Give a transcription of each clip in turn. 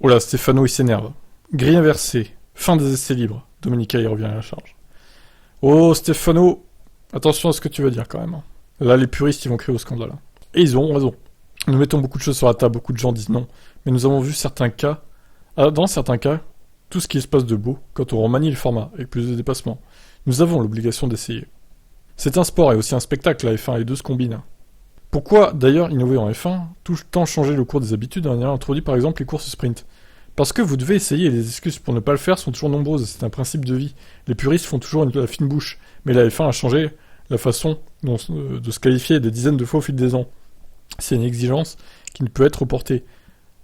Oh là, Stéphano, il s'énerve. Grille inversée. Fin des essais libres. Dominica, il revient à la charge. Oh, Stéphano, attention à ce que tu veux dire quand même. Là, les puristes, ils vont crier au scandale. Et ils ont raison. Nous mettons beaucoup de choses sur la table, beaucoup de gens disent non. Mais nous avons vu certains cas. Dans certains cas, tout ce qui se passe de beau, quand on remanie le format, avec plus de dépassement, nous avons l'obligation d'essayer. C'est un sport et aussi un spectacle, la F1, les deux se combinent. Pourquoi, d'ailleurs, innover en F1, tout le temps changer le cours des habitudes en ayant introduit par exemple les courses sprint? Parce que vous devez essayer et les excuses pour ne pas le faire sont toujours nombreuses, c'est un principe de vie. Les puristes font toujours la fine bouche, mais la F1 a changé la façon de se qualifier des dizaines de fois au fil des ans. C'est une exigence qui ne peut être reportée,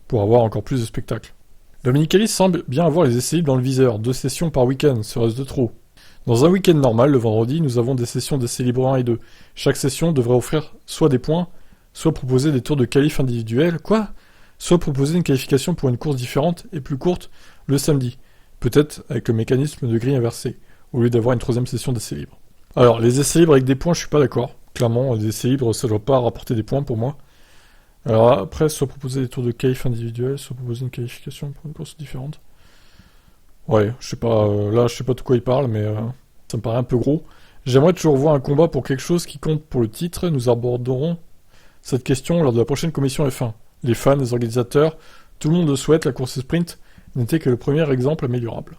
pour avoir encore plus de spectacles. Dominicali semble bien avoir les essais libres dans le viseur, 2 sessions par week-end, serait-ce de trop? Dans un week-end normal, le vendredi, nous avons des sessions d'essais libres 1 et 2. Chaque session devrait offrir soit des points, soit proposer des tours de qualif individuels, soit proposer une qualification pour une course différente et plus courte le samedi, peut-être avec le mécanisme de grille inversée, au lieu d'avoir une 3e session d'essais libres. Alors, les essais libres avec des points, je suis pas d'accord. Clairement, les essais libres, ça doit pas rapporter des points pour moi. Alors après, soit proposer des tours de qualif individuels, soit proposer une qualification pour une course différente. Ouais, je sais pas, là je sais pas de quoi il parle, mais ça me paraît un peu gros. J'aimerais toujours voir un combat pour quelque chose qui compte pour le titre. Nous aborderons cette question lors de la prochaine commission F1. Les fans, les organisateurs, tout le monde le souhaite, la course sprint n'était que le premier exemple améliorable.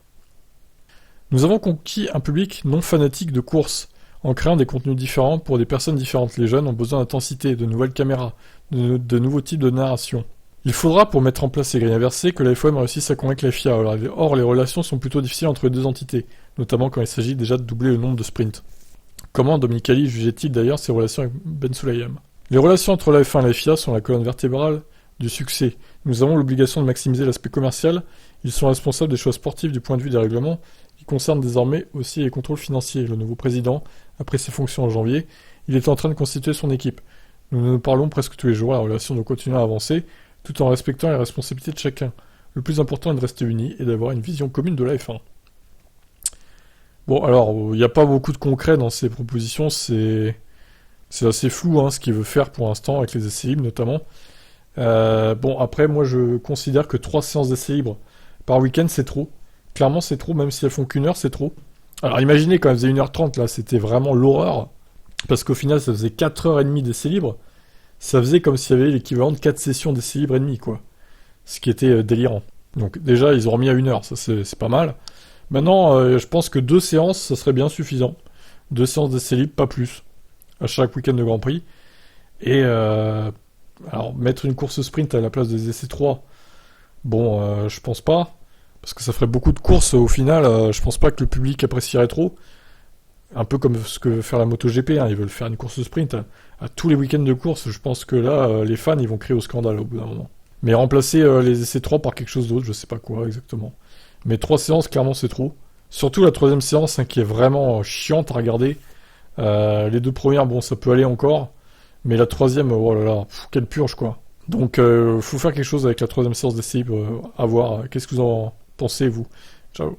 Nous avons conquis un public non fanatique de course, en créant des contenus différents pour des personnes différentes. Les jeunes ont besoin d'intensité, de nouvelles caméras, de nouveaux types de narration. Il faudra, pour mettre en place ces grilles inversées, que la FOM réussisse à convaincre la FIA. Or, les relations sont plutôt difficiles entre les deux entités, notamment quand il s'agit déjà de doubler le nombre de sprints. Comment Dominicali jugeait-il d'ailleurs ses relations avec Ben Sulayem? Les relations entre la F1 et la FIA sont la colonne vertébrale du succès. Nous avons l'obligation de maximiser l'aspect commercial. Ils sont responsables des choix sportifs du point de vue des règlements, qui concernent désormais aussi les contrôles financiers. Le nouveau président, après ses fonctions en janvier, il est en train de constituer son équipe. Nous nous parlons presque tous les jours, la relation doit continuer à avancer, tout en respectant les responsabilités de chacun. Le plus important est de rester unis et d'avoir une vision commune de la F1. Bon, alors, il n'y a pas beaucoup de concret dans ces propositions, c'est assez flou ce qu'il veut faire pour l'instant, avec les essais libres notamment. Bon, après, moi je considère que 3 séances d'essais libres par week-end, c'est trop. Clairement, c'est trop, même si elles font qu'une heure, c'est trop. Alors imaginez, quand elles faisaient 1h30, là, c'était vraiment l'horreur. Parce qu'au final, ça faisait 4h30 d'essais libres. Ça faisait comme s'il y avait l'équivalent de 4 sessions d'essais libres et demi, quoi. Ce qui était délirant. Donc déjà, ils ont remis à 1 heure, ça c'est pas mal. Maintenant, je pense que 2 séances, ça serait bien suffisant. 2 séances d'essais libres, pas plus. À chaque week-end de Grand Prix. Et alors, mettre une course sprint à la place des essais 3, bon, je pense pas. Parce que ça ferait beaucoup de courses au final, je pense pas que le public apprécierait trop. Un peu comme ce que veut faire la MotoGP, ils veulent faire une course sprint à tous les week-ends de course. Je pense que là, les fans, ils vont crier au scandale au bout d'un moment. Mais remplacer les essais 3 par quelque chose d'autre, je sais pas quoi exactement. Mais 3 séances, clairement, c'est trop. Surtout la 3e séance, qui est vraiment chiante à regarder. Les 2 premières, bon, ça peut aller encore. Mais la 3e, oh là là, quelle purge, quoi. Donc, faut faire quelque chose avec la 3e séance d'essai, à voir. Qu'est-ce que vous en pensez, vous? Ciao.